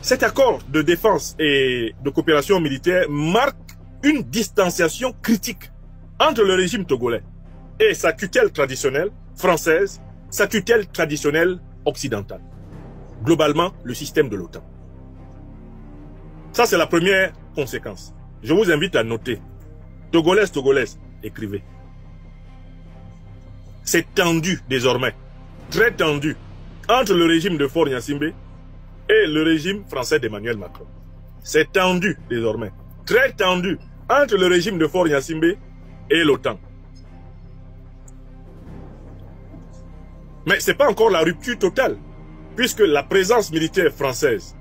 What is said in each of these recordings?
Cet accord de défense et de coopération militaire marque une distanciation critique entre le régime togolais et sa tutelle traditionnelle française, sa tutelle traditionnelle occidentale. Globalement, le système de l'OTAN. Ça, c'est la première conséquence. Je vous invite à noter. Togolaise, écrivez. C'est tendu désormais, très tendu, entre le régime de Faure Gnassingbé et le régime français d'Emmanuel Macron. C'est tendu désormais, très tendu, entre le régime de Faure Gnassingbé et l'OTAN. Mais ce n'est pas encore la rupture totale, puisque la présence militaire française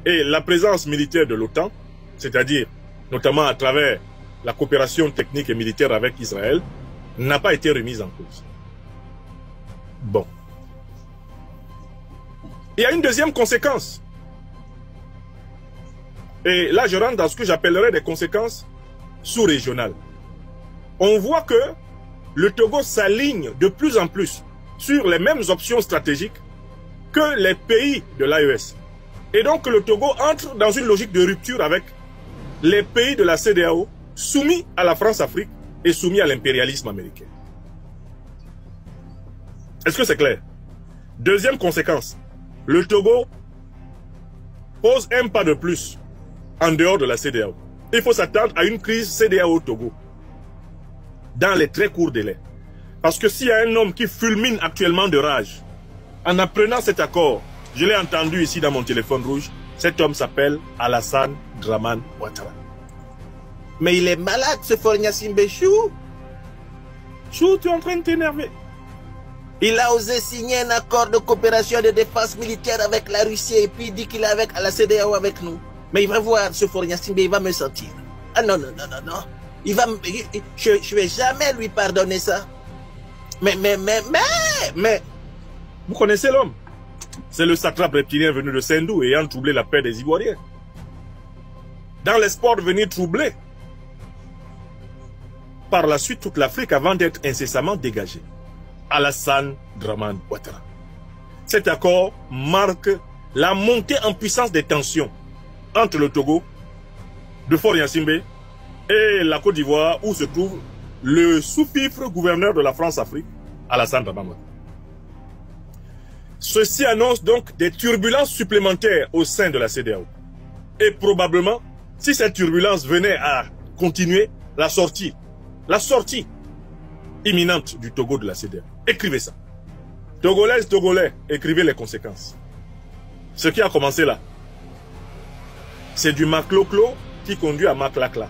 et la présence militaire de l'OTAN, c'est-à-dire notamment à travers la coopération technique et militaire avec Israël, n'a pas été remise en cause. Bon. Il y a une deuxième conséquence. Et là, je rentre dans ce que j'appellerais des conséquences sous-régionales. On voit que le Togo s'aligne de plus en plus sur les mêmes options stratégiques que les pays de l'AES. Et donc le Togo entre dans une logique de rupture avec les pays de la CEDEAO soumis à la France-Afrique et soumis à l'impérialisme américain. Est-ce que c'est clair? Deuxième conséquence, le Togo pose un pas de plus en dehors de la CEDEAO. Il faut s'attendre à une crise CEDEAO-Togo dans les très courts délais. Parce que s'il y a un homme qui fulmine actuellement de rage, en apprenant cet accord, je l'ai entendu ici dans mon téléphone rouge, cet homme s'appelle Alassane Dramane Ouattara. Mais il est malade, ce Faure Gnassingbé Chou. Chou, tu es en train de t'énerver. Il a osé signer un accord de coopération de défense militaire avec la Russie et puis il dit qu'il est avec la CEDEAO avec nous. Mais il va voir ce Faure Gnassingbé, il va me sentir. Ah non. Je vais jamais lui pardonner ça. Mais. Vous connaissez l'homme? C'est le satrape reptilien venu de Sendou ayant troublé la paix des Ivoiriens. Dans l'espoir de venir troubler par la suite toute l'Afrique avant d'être incessamment dégagé. Alassane Dramane Ouattara. Cet accord marque la montée en puissance des tensions entre le Togo, de Faure Gnassingbé, et la Côte d'Ivoire où se trouve le sous-fifre gouverneur de la France-Afrique, Alassane Dramane Ouattara. Ceci annonce donc des turbulences supplémentaires au sein de la CEDEAO. Et probablement, si cette turbulence venait à continuer, la sortie imminente du Togo de la CEDEAO. Écrivez ça. Togolaises, Togolais, écrivez les conséquences. Ce qui a commencé là, c'est du macloclo qui conduit à maclacla.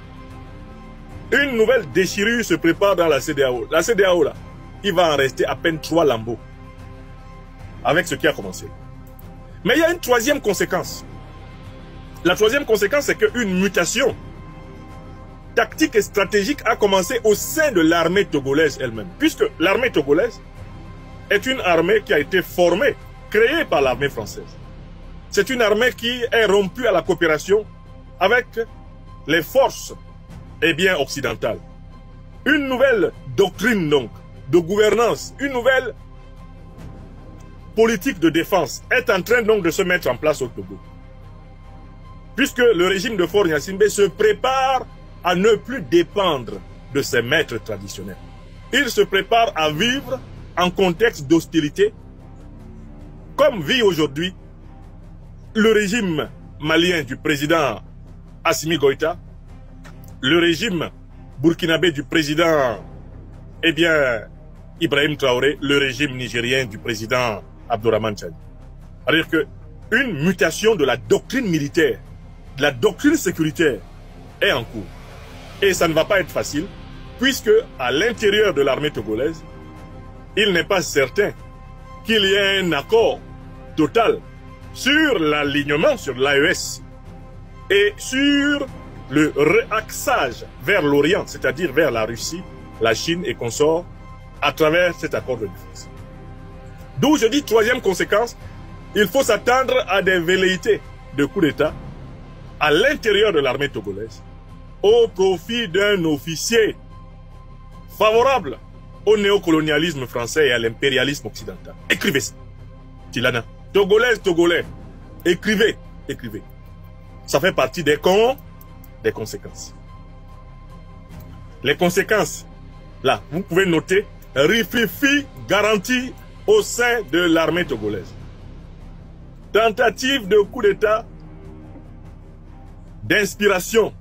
Une nouvelle déchirure se prépare dans la CEDEAO. La CEDEAO là, il va en rester à peine 3 lambeaux. Avec ce qui a commencé. Mais il y a une troisième conséquence. La troisième conséquence, c'est qu'une mutation tactique et stratégique a commencé au sein de l'armée togolaise elle-même. Puisque l'armée togolaise est une armée qui a été formée, créée par l'armée française. C'est une armée qui est rompue à la coopération avec les forces occidentales. Une nouvelle doctrine donc, de gouvernance, une nouvelle politique de défense est en train donc de se mettre en place au Togo. Puisque le régime de Faure Gnassingbé se prépare à ne plus dépendre de ses maîtres traditionnels. Il se prépare à vivre en contexte d'hostilité, comme vit aujourd'hui le régime malien du président Assimi Goïta, le régime burkinabé du président Ibrahim Traoré, le régime nigérien du président Abdourahmane Tchani. C'est-à-dire qu'une mutation de la doctrine militaire, de la doctrine sécuritaire est en cours. Et ça ne va pas être facile, puisque à l'intérieur de l'armée togolaise, il n'est pas certain qu'il y ait un accord total sur l'alignement sur l'AES et sur le réaxage vers l'Orient, c'est-à-dire vers la Russie, la Chine et consorts, à travers cet accord de défense. D'où je dis troisième conséquence, il faut s'attendre à des velléités de coup d'État à l'intérieur de l'armée togolaise au profit d'un officier favorable au néocolonialisme français et à l'impérialisme occidental. Écrivez ça. Tilana. Togolaises, Togolais, écrivez. écrivez. Ça fait partie des conséquences. Les conséquences, là, vous pouvez noter, Rififi garantie au sein de l'armée togolaise. Tentative de coup d'État d'inspiration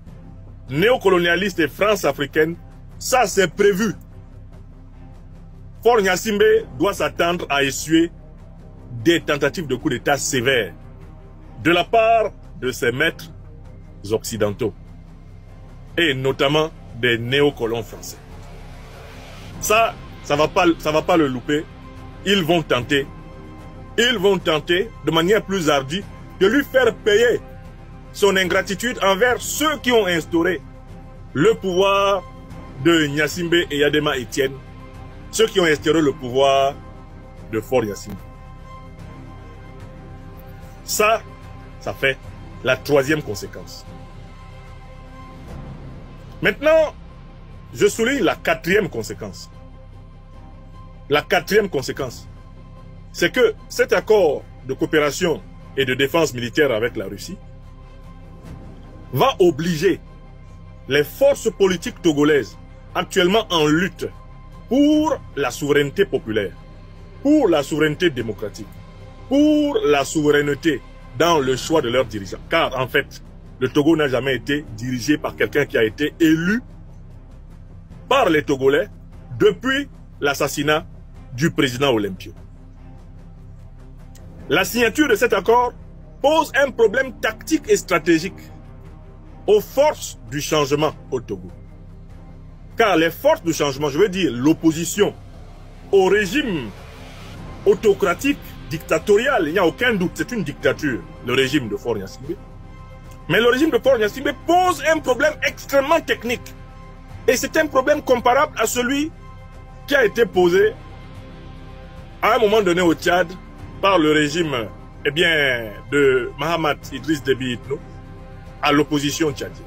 néocolonialiste et france-africaine, ça c'est prévu. Faure Gnassingbé doit s'attendre à essuyer des tentatives de coup d'État sévères de la part de ses maîtres occidentaux et notamment des néocolons français. Ça va pas le louper. Ils vont tenter de manière plus ardue de lui faire payer son ingratitude envers ceux qui ont instauré le pouvoir de Gnassingbé et Yadema Etienne, ceux qui ont instauré le pouvoir de Faure Gnassingbé. Ça fait la troisième conséquence. Maintenant, je souligne la quatrième conséquence. La quatrième conséquence, c'est que cet accord de coopération et de défense militaire avec la Russie va obliger les forces politiques togolaises actuellement en lutte pour la souveraineté populaire, pour la souveraineté démocratique, pour la souveraineté dans le choix de leurs dirigeants. Car en fait, le Togo n'a jamais été dirigé par quelqu'un qui a été élu par les Togolais depuis l'assassinat du président Olympio. La signature de cet accord pose un problème tactique et stratégique aux forces du changement au Togo. Car les forces du changement, je veux dire l'opposition au régime autocratique, dictatorial, il n'y a aucun doute, c'est une dictature, le régime de Faure Gnassingbé. Mais le régime de Faure Gnassingbé pose un problème extrêmement technique. Et c'est un problème comparable à celui qui a été posé à un moment donné au Tchad par le régime de Mahamat Idriss Déby Itno à l'opposition tchadienne.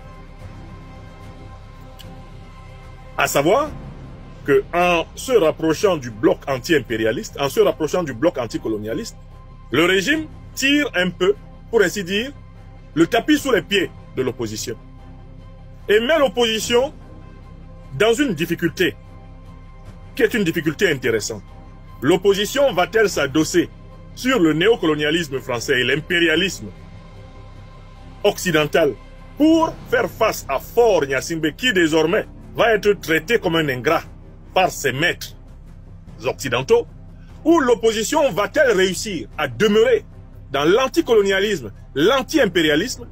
À savoir qu'en se rapprochant du bloc anti-impérialiste, en se rapprochant du bloc anticolonialiste, le régime tire un peu, pour ainsi dire, le tapis sous les pieds de l'opposition. Et met l'opposition dans une difficulté, qui est une difficulté intéressante. L'opposition va-t-elle s'adosser sur le néocolonialisme français et l'impérialisme occidental pour faire face à Faure Gnassingbé qui désormais va être traité comme un ingrat par ses maîtres occidentaux, ou l'opposition va-t-elle réussir à demeurer dans l'anticolonialisme, l'anti-impérialisme,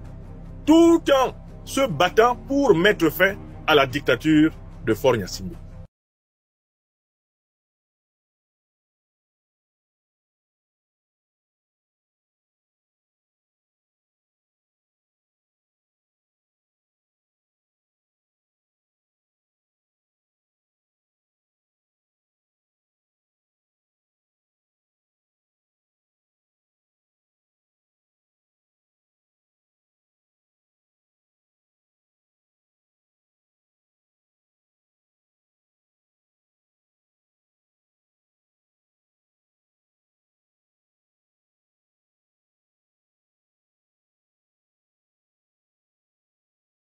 tout en se battant pour mettre fin à la dictature de Faure Gnassingbé?